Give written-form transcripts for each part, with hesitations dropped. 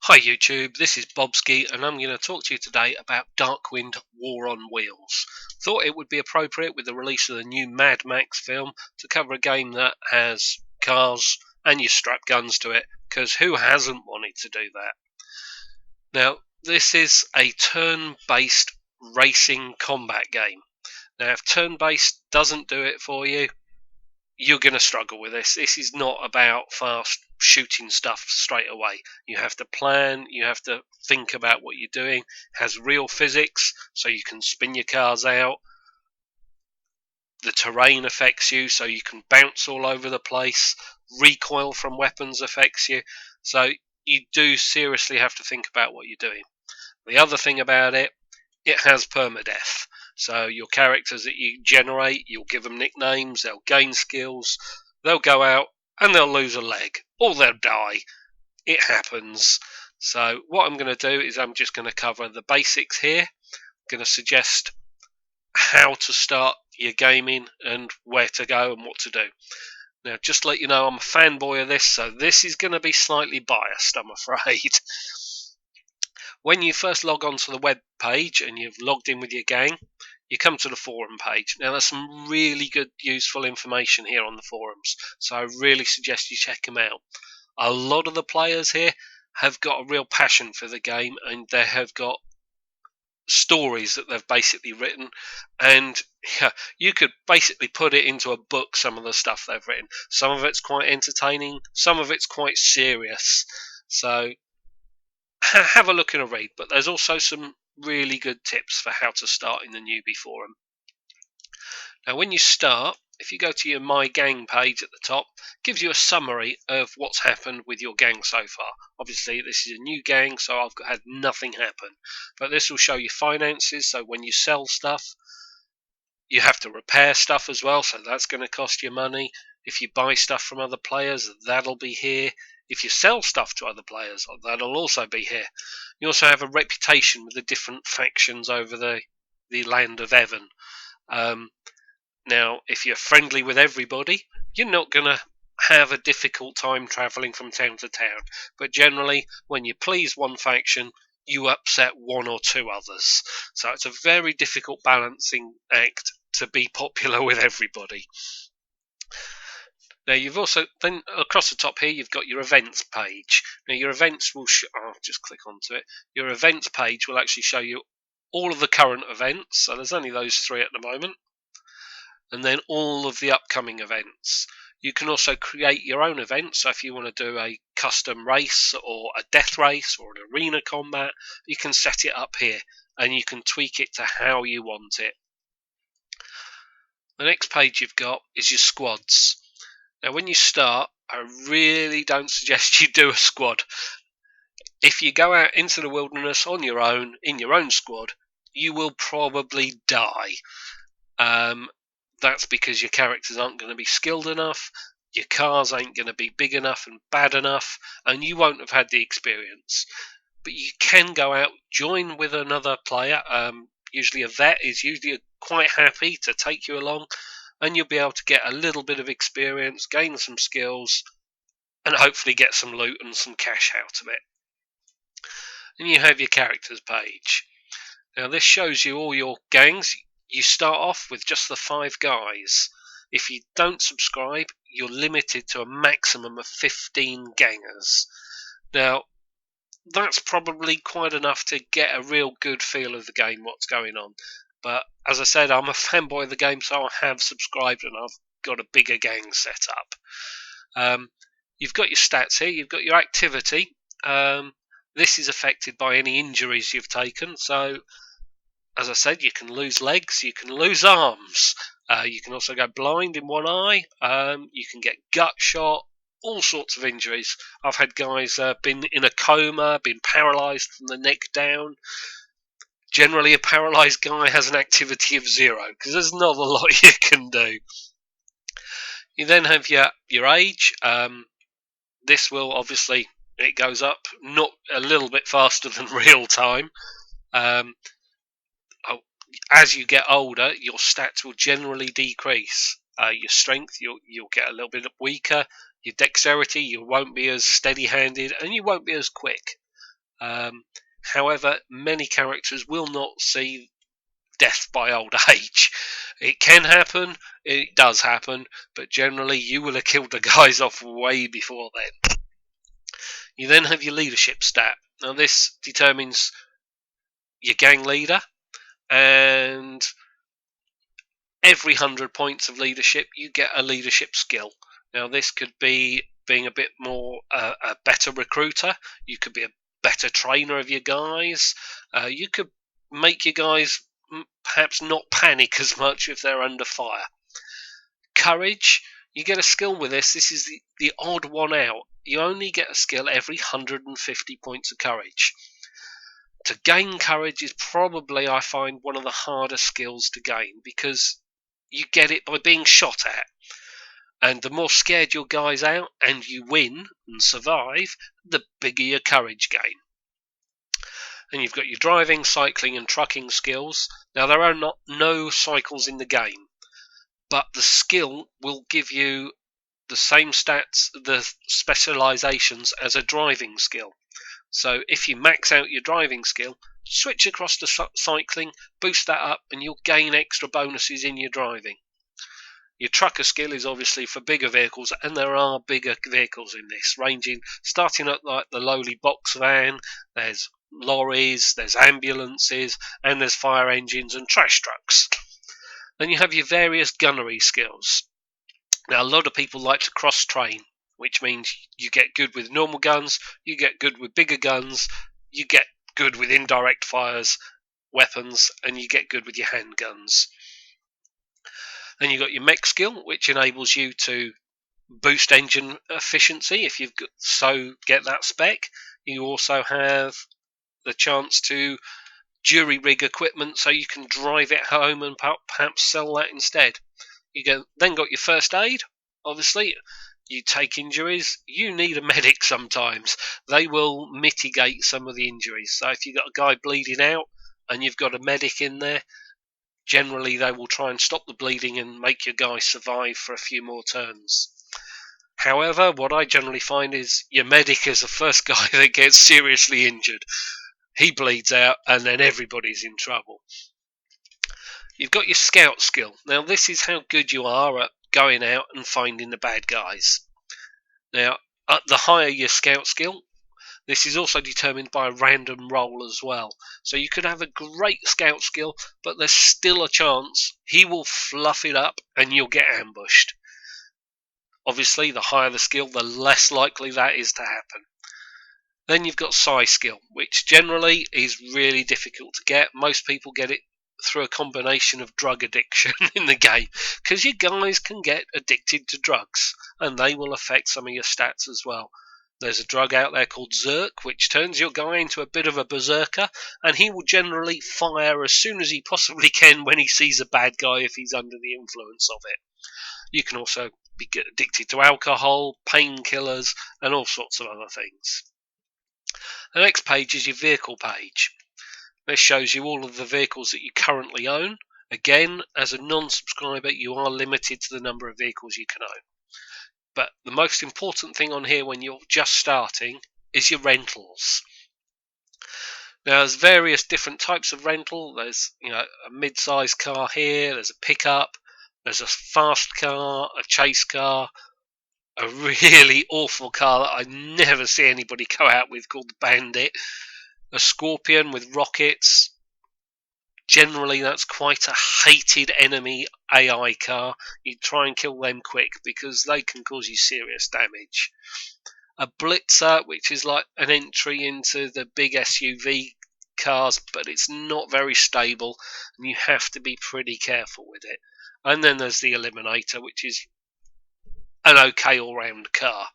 Hi YouTube, this is Bobski and I'm going to talk to you today about Darkwind War on Wheels. Thought it would be appropriate with the release of the new Mad Max film to cover a game that has cars and you strap guns to it, because who hasn't wanted to do that? Now, this is a turn-based racing combat game. Now, if turn-based doesn't do it for you, you're going to struggle with this. This is not about fast shooting stuff straight away. You have to plan, you have to think about what you're doing. It has real physics, so you can spin your cars out. The terrain affects you, so you can bounce all over the place. Recoil from weapons affects you. So you do seriously have to think about what you're doing. The other thing about it, it has permadeath. So your characters that you generate, you'll give them nicknames, they'll gain skills, they'll go out and they'll lose a leg, or they'll die. It happens. So what I'm going to do is I'm just going to cover the basics here. I'm going to suggest how to start your gaming and where to go and what to do. Now, just to let you know, I'm a fanboy of this, so this is going to be slightly biased, I'm afraid. When you first log onto the web page and you've logged in with your gang, you come to the forum page. Now, there's some really good, useful information here on the forums, so I really suggest you check them out. A lot of the players here have got a real passion for the game, and they have got stories that they've basically written, and you could basically put it into a book, some of the stuff they've written. Some of it's quite entertaining, some of it's quite serious, so have a look and a read. But there's also some really good tips for how to start in the newbie forum. Now, when you start, if you go to your My Gang page at the top, it gives you a summary of what's happened with your gang so far. Obviously, this is a new gang, so I've had nothing happen. But this will show you finances, so when you sell stuff, you have to repair stuff as well, so that's going to cost you money. If you buy stuff from other players, that'll be here. If you sell stuff to other players, that'll also be here. You also have a reputation with the different factions over the land of Evan. Now, if you're friendly with everybody, you're not going to have a difficult time travelling from town to town. But generally, when you please one faction, you upset one or two others. So it's a very difficult balancing act to be popular with everybody. Now, you've also, then across the top here, you've got your events page. Now, your events will, I'll just click onto it. Your events page will actually show you all of the current events. So there's only those 3 at the moment. And then all of the upcoming events. You can also create your own events. So if you want to do a custom race or a death race or an arena combat, you can set it up here and you can tweak it to how you want it. The next page you've got is your squads. Now, when you start, I really don't suggest you do a squad. If you go out into the wilderness on your own, in your own squad, you will probably die. That's because your characters aren't going to be skilled enough, your cars ain't going to be big enough and bad enough, and you won't have had the experience. But you can go out, join with another player. Usually a vet is usually quite happy to take you along, and you'll be able to get a little bit of experience, gain some skills, and hopefully get some loot and some cash out of it. And you have your characters page. Now, this shows you all your gangs. You start off with just the 5 guys. If you don't subscribe, you're limited to a maximum of 15 gangers. Now, that's probably quite enough to get a real good feel of the game, what's going on. But as I said, I'm a fanboy of the game, so I have subscribed and I've got a bigger gang set up. You've got your stats here, you've got your activity. This is affected by any injuries you've taken, so as I said, you can lose legs, you can lose arms, you can also go blind in one eye, you can get gut shot, all sorts of injuries. I've had guys been in a coma, been paralysed from the neck down. Generally, a paralysed guy has an activity of 0, because there's not a lot you can do. You then have your age. This will obviously, it goes up, not a little bit faster than real time. As you get older, your stats will generally decrease. Your strength, you'll get a little bit weaker. Your dexterity, you won't be as steady-handed, and you won't be as quick. However, many characters will not see death by old age. It can happen, it does happen, but generally you will have killed the guys off way before then. You then have your leadership stat. Now this determines your gang leader, and every 100 points of leadership you get a leadership skill. Now this could be being a bit more a better recruiter, you could be a better trainer of your guys, you could make your guys perhaps not panic as much if they're under fire. Courage, you get a skill with this. This is the odd one out. You only get a skill every 150 points of courage. To gain courage is probably, I find, one of the harder skills to gain, because you get it by being shot at. And the more scared your guys out and you win and survive, the bigger your courage gain. And you've got your driving, cycling and trucking skills. Now there are no cycles in the game, but the skill will give you the same stats, the specializations as a driving skill. So if you max out your driving skill, switch across to cycling, boost that up, and you'll gain extra bonuses in your driving. Your trucker skill is obviously for bigger vehicles, and there are bigger vehicles in this, starting at like the lowly box van, there's lorries, there's ambulances, and there's fire engines and trash trucks. Then you have your various gunnery skills. Now a lot of people like to cross train, which means you get good with normal guns, you get good with bigger guns, you get good with indirect fires, weapons, and you get good with your handguns. Then you've got your mech skill, which enables you to boost engine efficiency if you've get that spec. You also have the chance to jury rig equipment so you can drive it home and perhaps sell that instead. Then got your first aid. Obviously, you take injuries, you need a medic sometimes. They will mitigate some of the injuries. So if you've got a guy bleeding out and you've got a medic in there, generally they will try and stop the bleeding and make your guy survive for a few more turns. However, what I generally find is your medic is the first guy that gets seriously injured. He bleeds out and then everybody's in trouble. You've got your scout skill. Now this is how good you are at going out and finding the bad guys. Now, at the higher your scout skill, this is also determined by a random roll as well. So you could have a great scout skill, but there's still a chance he will fluff it up and you'll get ambushed. Obviously, the higher the skill, the less likely that is to happen. Then you've got psi skill, which generally is really difficult to get. Most people get it through a combination of drug addiction in the game, because your guys can get addicted to drugs and they will affect some of your stats as well. There's a drug out there called Zerk, which turns your guy into a bit of a berserker, and he will generally fire as soon as he possibly can when he sees a bad guy if he's under the influence of it. You can also be addicted to alcohol, painkillers, and all sorts of other things. The next page is your vehicle page. This shows you all of the vehicles that you currently own. Again, as a non-subscriber, you are limited to the number of vehicles you can own. But the most important thing on here when you're just starting is your rentals. Now, there's various different types of rental. There's a mid-sized car here, there's a pickup, there's a fast car, a chase car, a really awful car that I never see anybody go out with called the Bandit, a Scorpion with rockets. Generally, that's quite a hated enemy AI car. You try and kill them quick because they can cause you serious damage. A Blitzer, which is like an entry into the big SUV cars, but it's not very stable and you have to be pretty careful with it. And then there's the Eliminator, which is an okay all-round car.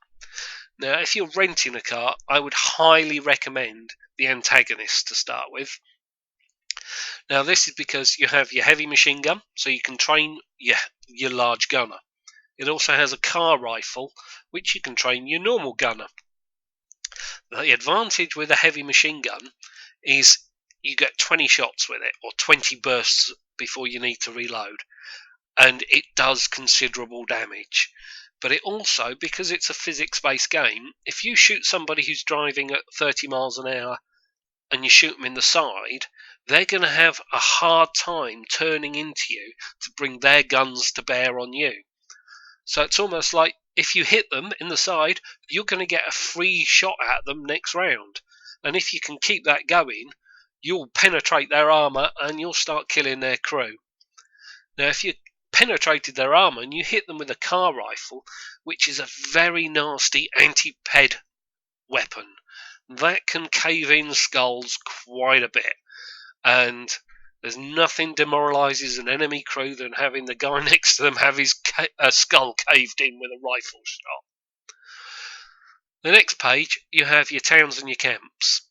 Now, if you're renting a car, I would highly recommend the Antagonist to start with. Now, this is because you have your heavy machine gun, so you can train your large gunner. It also has a car rifle, which you can train your normal gunner. The advantage with a heavy machine gun is you get 20 shots with it, or 20 bursts before you need to reload, and it does considerable damage. But it also, because it's a physics-based game, if you shoot somebody who's driving at 30 miles an hour, and you shoot them in the side, they're going to have a hard time turning into you to bring their guns to bear on you. So it's almost like if you hit them in the side, you're going to get a free shot at them next round. And if you can keep that going, you'll penetrate their armour and you'll start killing their crew. Now, if you penetrated their armour and you hit them with a car rifle, which is a very nasty anti-ped weapon, that can cave in skulls quite a bit. And there's nothing demoralises an enemy crew than having the guy next to them have his skull caved in with a rifle shot. The next page, you have your towns and your camps.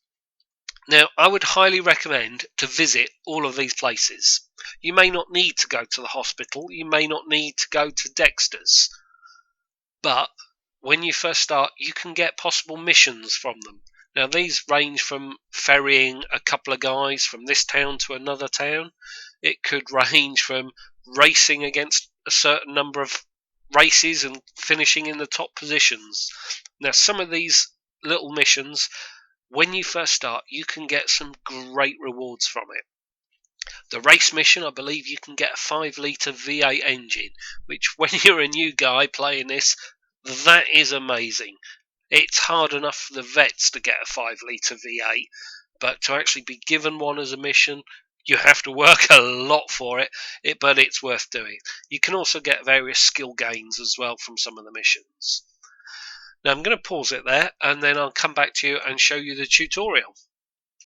Now, I would highly recommend to visit all of these places. You may not need to go to the hospital, you may not need to go to Dexter's, but when you first start, you can get possible missions from them. Now, these range from ferrying a couple of guys from this town to another town. It could range from racing against a certain number of races and finishing in the top positions. Now, some of these little missions, when you first start, you can get some great rewards from it. The race mission, I believe you can get a 5-litre V8 engine, which when you're a new guy playing this, that is amazing. It's hard enough for the vets to get a 5-litre V8, but to actually be given one as a mission, you have to work a lot for it, but it's worth doing. You can also get various skill gains as well from some of the missions. Now I'm going to pause it there, and then I'll come back to you and show you the tutorial.